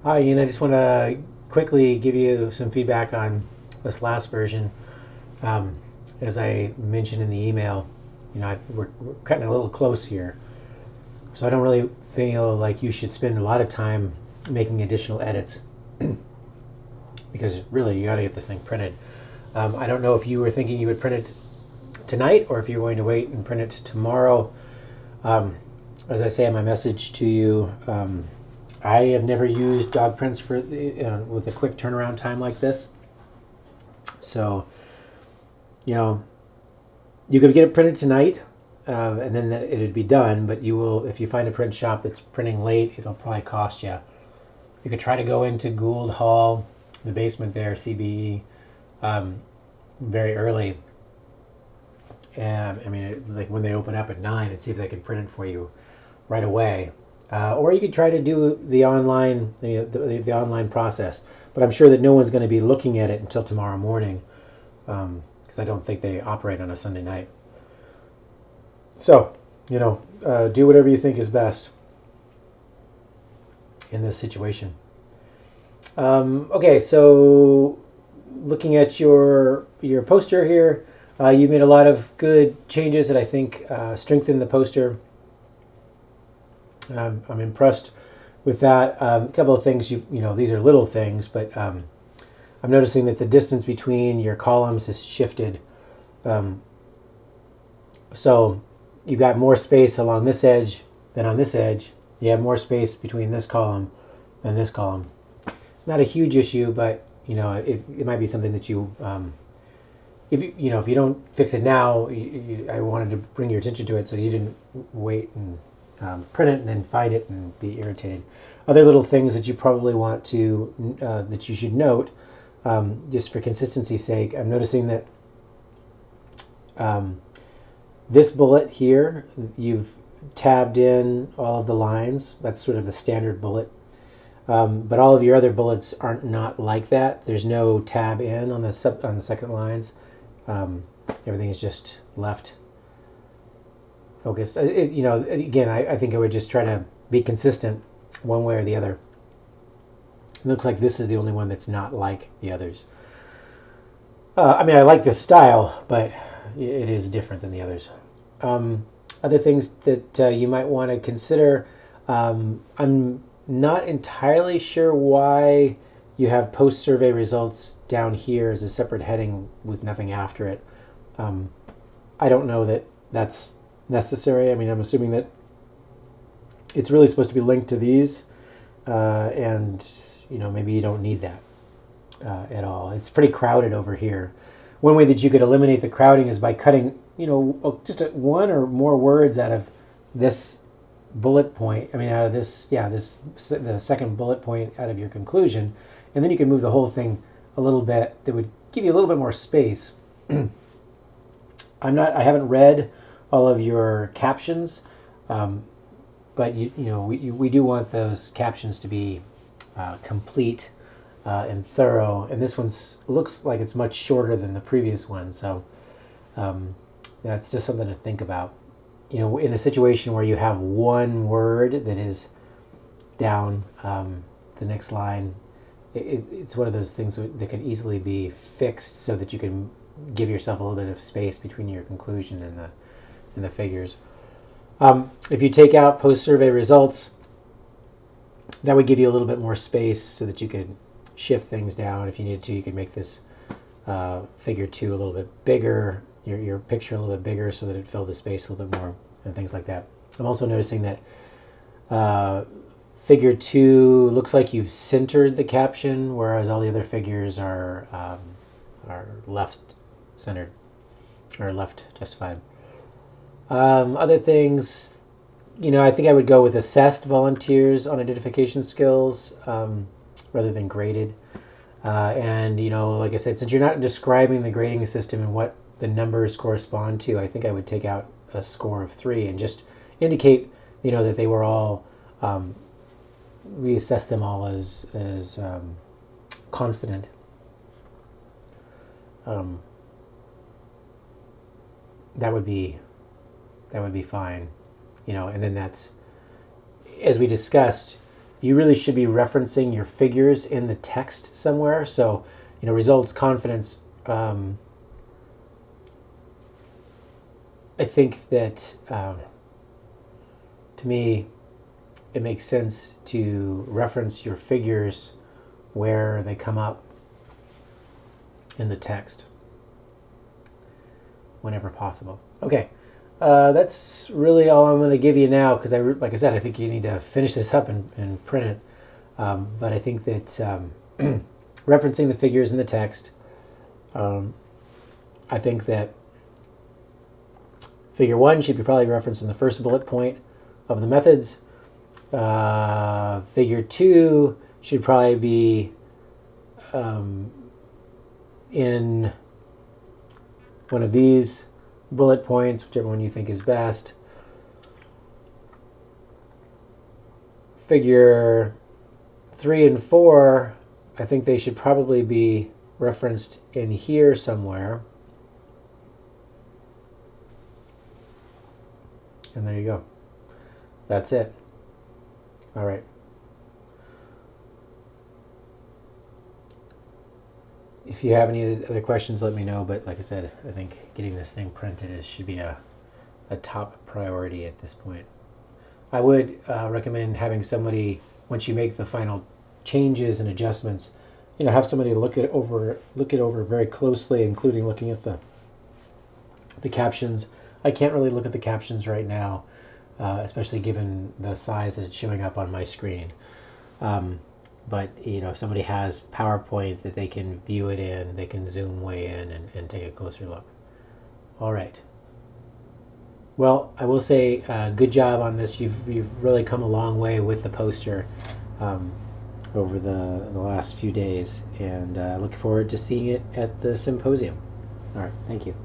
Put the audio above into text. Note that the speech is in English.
Hi, Ian. I just want to quickly give you some feedback on this last version. Um, as I mentioned in the email, we're cutting a little close here, so I don't really feel like you should spend a lot of time making additional edits because really you got to get this thing printed. I don't know if you were thinking you would print it tonight or if you're going to wait and print it tomorrow. Um, as I say in my message to you, I have never used dog prints for with a quick turnaround time like this. So, you know, you could get it printed tonight, and then it'd be done. But you will, if you find a print shop that's printing late, it'll probably cost you. You could try to go into Gould Hall, the basement there, CBE, um, very early. And I mean, like when they open up at 9, and see if they can print it for you right away. Or you could try to do the online the online process. But I'm sure that no one's going to be looking at it until tomorrow morning, because I don't think they operate on a Sunday night. So, do whatever you think is best in this situation. Okay, so looking at your poster here, you've made a lot of good changes that I think strengthen the poster. I'm impressed with that. A couple of things, these are little things, but I'm noticing that the distance between your columns has shifted. Um, so you've got more space along this edge than on this edge. You have more space between this column than this column. Not a huge issue, but it might be something that if you don't fix it now, I wanted to bring your attention to it so you didn't wait and print it and then find it and be irritated. Other little things that you probably want to that you should note, just for consistency's sake. I'm noticing that this bullet here, you've tabbed in all of the lines. That's sort of the standard bullet. But all of your other bullets aren't not like that. There's no tab in on the second lines. Everything is just left focused. Again, I think I would just try to be consistent one way or the other. It looks like this is the only one that's not like the others. I mean, I like this style, but it is different than the others. Other things that you might want to consider. I'm not entirely sure why you have post-survey results down here as a separate heading with nothing after it. I don't know that that's necessary. I mean, I'm assuming that it's really supposed to be linked to these, and maybe you don't need that at all. It's pretty crowded over here. One way that you could eliminate the crowding is by cutting, just one or more words out of this bullet point. I mean, out of the second bullet point out of your conclusion, and then you can move the whole thing a little bit. That would give you a little bit more space. I haven't read all of your captions, but we do want those captions to be complete and thorough. And this one looks like it's much shorter than the previous one, so that's just something to think about. In a situation where you have one word that is down the next line, it's one of those things that can easily be fixed so that you can give yourself a little bit of space between your conclusion and the figures. If you take out post-survey results, that would give you a little bit more space so that you could shift things down. If you needed to, you could make this figure 2 a little bit bigger, your picture a little bit bigger so that it filled the space a little bit more and things like that. I'm also noticing that figure 2 looks like you've centered the caption, whereas all the other figures are left centered or left justified. Other things, I think I would go with assessed volunteers on identification skills rather than graded. And like I said, since you're not describing the grading system and what the numbers correspond to, I think I would take out a score of 3 and just indicate that they were all we assess them all as confident. That would be fine. And then that's, as we discussed, you really should be referencing your figures in the text somewhere. So, results, confidence. I think that to me, it makes sense to reference your figures where they come up in the text whenever possible. Okay, that's really all I'm going to give you now, because like I said, I think you need to finish this up and print it. But I think that referencing the figures in the text, I think that figure 1 should be probably referenced in the first bullet point of the methods. Figure 2 should probably be in one of these bullet points, whichever one you think is best. Figure 3 and 4, I think they should probably be referenced in here somewhere. And there you go. That's it. All right. If you have any other questions, let me know. But like I said, I think getting this thing printed should be a top priority at this point. I would recommend having somebody, once you make the final changes and adjustments, have somebody look it over very closely, including looking at the captions. I can't really look at the captions right now, especially given the size that it's showing up on my screen. But if somebody has PowerPoint that they can view it in, they can zoom way in and take a closer look. All right. Well, I will say good job on this. You've really come a long way with the poster over the last few days, and I look forward to seeing it at the symposium. All right. Thank you.